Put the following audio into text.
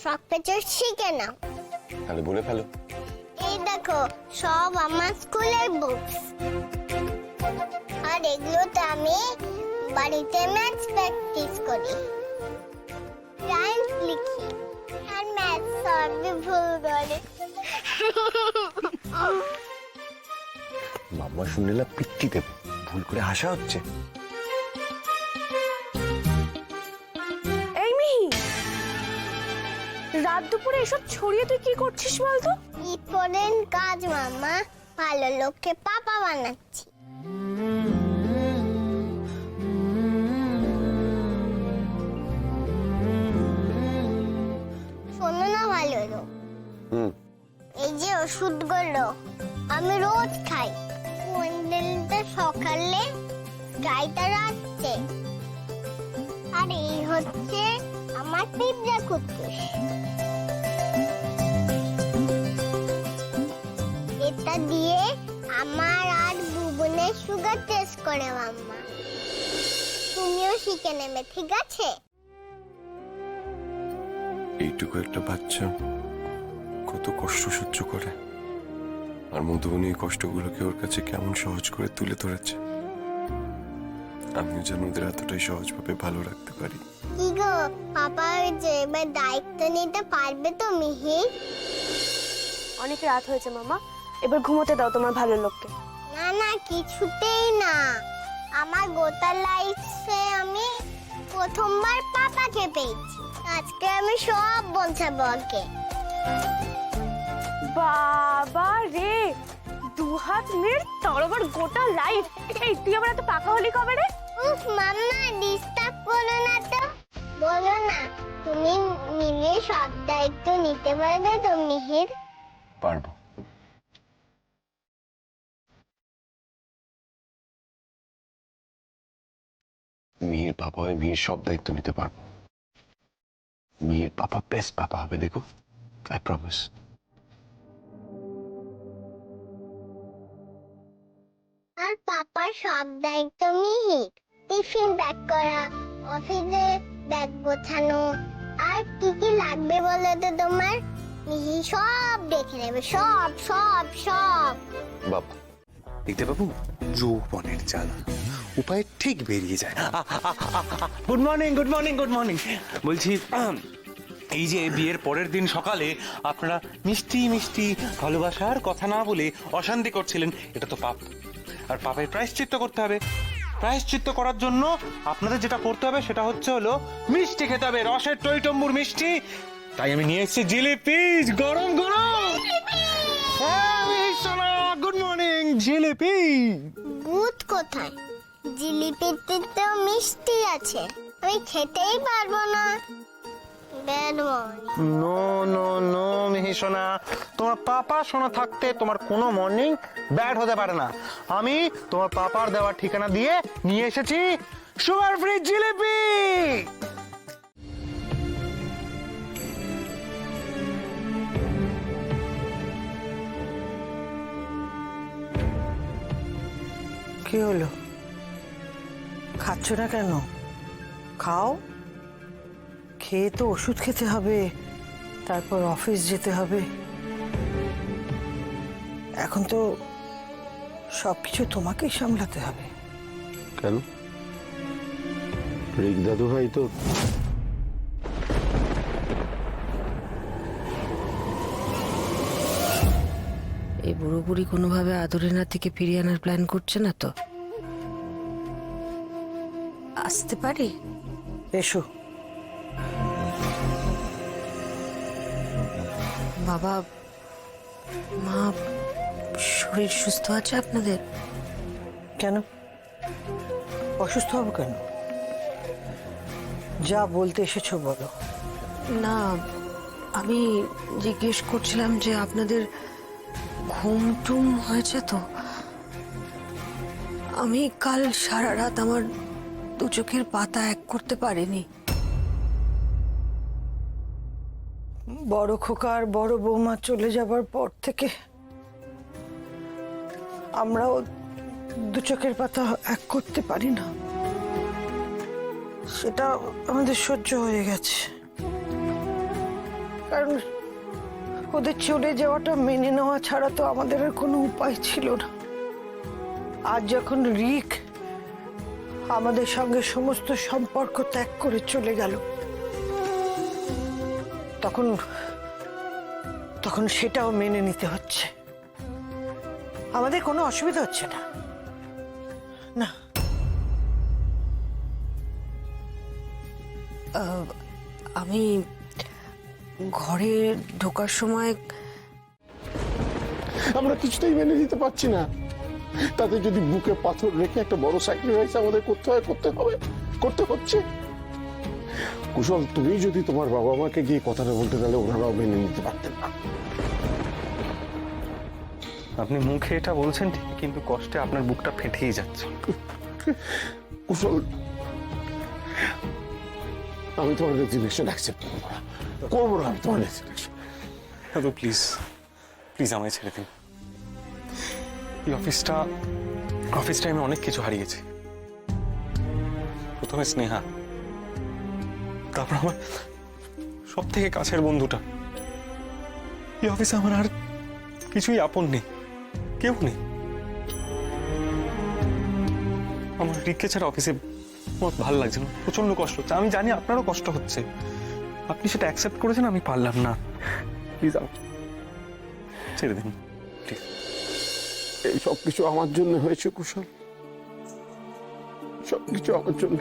সব কিছু শিখে নাও। তাহলে বলে ফেলো। এই দেখো, সব আমার স্কুলের বুকস। আর এগুলোতে আমি বাড়িতে ম্যাথস প্র্যাকটিস করি, রাইমস লিখি, আর ম্যাথস সবই ভুল করি। মাম্মা শুনলে পিট্টি দেবে, ভুল করে হাসা হচ্ছে। এই মিহি, রাত দুপুরে এসব ছড়িয়ে তুই কি করছিস বলতো? ইম্পর্টেন্ট কাজ মাম্মা, ভালো লোককে পাপা বানাচ্ছি। শোনো না ভালো লোক, এই যে ওষুধগুলো আমি রোজ খাই। কোনদিনটা সকালে, গাইটা রাত্রে। আর এই হচ্ছে আমার পিৎজা কুকুর। এটা দিয়ে আমার আর বুবনের সুগার টেস্ট করে মাম্মা। তুমিও শিখে নেবে, ঠিক আছে? এইটুকু একটা বাচ্চা কত কষ্ট সহ্য করে, আর মধুবনী এই কষ্টগুলোকে ওর কাছে কেমন সহজ করে তুলে ধরেছে। আমিও যেন ওদের এতটাই সহজভাবে ভালো রাখতে পারি। কি গো পাপা, যে এবার দায়িত্ব নিতে পারবে তো মিহি? অনেক রাত হয়েছে মামা, এবার ঘুমোতে দাও তোমার ভালো লোককে। না না, কিছুতেই না। আমার গোটা লাইফে আমি প্রথমবার পাপাকে পেয়েছি। আজকে আমি সব বোঝাবো ওকে। বাবা রে, দুহাত মেয়ের তরবার গোটা লাইফ। এই তুই আবার এত পাকা হলি কবে রে? উফ মাম্মা, ডিস্টার্ব করো না তো। বলো না, তুমি মিলে সব দায়িত্ব নিতে পারবে তো মিহির? পারবো। মিহির পাপা হয়ে মিহির সব দায়িত্ব নিতে পারবো। মিহির পাপা বেস্ট পাপা হবে, দেখো, আই প্রমিস। আর পাপার সব দায়িত্ব মিহির। টিফিন প্যাক করা, অফিসে ব্যাগ গোছানো, আর কি কি লাগবে বলো তো তোমার? মিহি সব দেখে নেবে, সব সব সব। বাবা দেখতে বাবু, যৌবনের জ্বালা উপায় ঠিক বেরিয়ে যায়। Good morning, good morning, good morning. বলছি এই যে বিয়ের পরের দিন সকালে আপনারা মিষ্টি মিষ্টি ভালোবাসার কথা না বলে অশান্তি করছিলেন, এটা তো পাপ। আর পাপের প্রায়শ্চিত্ত করতে হবে। প্রায়শ্চিত্ত করার জন্য আপনাদের যেটা করতে হবে সেটা হচ্ছে হলো মিষ্টি খেতে হবে, রসের টইটম্বুর মিষ্টি। তাই আমি নিয়ে এসেছি জিলিপি, গরম গরম। Good morning. জিলিপি ভূত কোথায়? জিলিপিতে তো মিষ্টি আছে, আমি খেতেই পারবো না। Bad morning. No no no Mihi সোনা, তোমার পাপা সোনা থাকতে তোমার কোনো মর্নিং ব্যাড হতে পারে না। আমি তোমার পাপার দেওয়ার ঠিকানা দিয়ে নিয়ে এসেছি সুগার ফ্রি জিলিপি। কি হলো, খাচ্ছ না কেন? খাও, খেয়ে তো ওষুধ খেতে হবে, তারপর অফিস যেতে হবে। এখন তো সবকিছু তোমাকেই সামলাতে হবে। কেন? রিক দাদু ভাই তো। এই বুড়ো বুড়ি কোনোভাবে আদরিনা থেকে ফিরিয়ে আনার প্ল্যান করছে না তো? আসতে পারি? এসো। বাবা মা শরীর সুস্থ আছে আপনাদের? কেন অসুস্থ হবো কেন? যা বলতে এসেছো বলো। না, আমি জিজ্ঞেস করছিলাম যে আপনাদের ঘুম টুম হয়েছে তো? আমি কাল সারা রাত আমার দু চোখের পাতা এক করতে পারিনি। বড় খোকা আর বড় বৌমা চলে যাবার পর থেকে আমরাও দু চোখের পাতা এক করতে পারি না। সেটা আমাদের সহ্য হয়ে গেছে। কারণ ওদের চলে যাওয়াটা মেনে নেওয়া ছাড়া তো আমাদের আর কোনো উপায় ছিল না। আজ যখন রিক আমাদের সঙ্গে সমস্ত সম্পর্ক ত্যাগ করে চলে গেল, তখন তখন সেটাও মেনে নিতে হচ্ছে। আমাদের কোনো অসুবিধা হচ্ছে না। না, আমি ঘরে ঢোকার সময় আমরা কিছুতেই মেনে নিতে পারছি না। তাতে যদি বুকে পাথর রেখে একটা বড় স্যাক্রিফাইস আমাদের করতে হচ্ছে। কুশল, তুমি যদি তোমার বাবা মাকে গিয়ে কথাটা বলতে গেলে ওনারাও মেনে নিতে পারতেন না। আপনি মুখে এটা বলছেন ঠিক, কিন্তু কষ্টে আপনার বুকটা ফেটেই যাচ্ছে। কুশল, আমি তোমার রেজিগনেশন অ্যাকসেপ্ট করবো না। আমি তোমার রেজিগনেশন তো প্লিজ প্লিজ আমায় ছেড়ে দিন। এই অফিসটা আমি অনেক কিছু হারিয়েছি। প্রথমে স্নেহা, তারপর আমার সব থেকে কাছের বন্ধুটা। এই অফিসে আমার আর কিছুই আপন নেই, কেউ নেই। আমার রিককে ছাড়া অফিসে আমার ভালো লাগছে না, প্রচন্ড কষ্ট হচ্ছে। আমি জানি আপনারও কষ্ট হচ্ছে, আপনি সেটা অ্যাকসেপ্ট করেছেন, আমি পারলাম না। প্লিজ ছেড়ে দিন প্লিজ। এই সবকিছু আমার জন্য হয়েছে কুশল, সবকিছু আমার জন্য।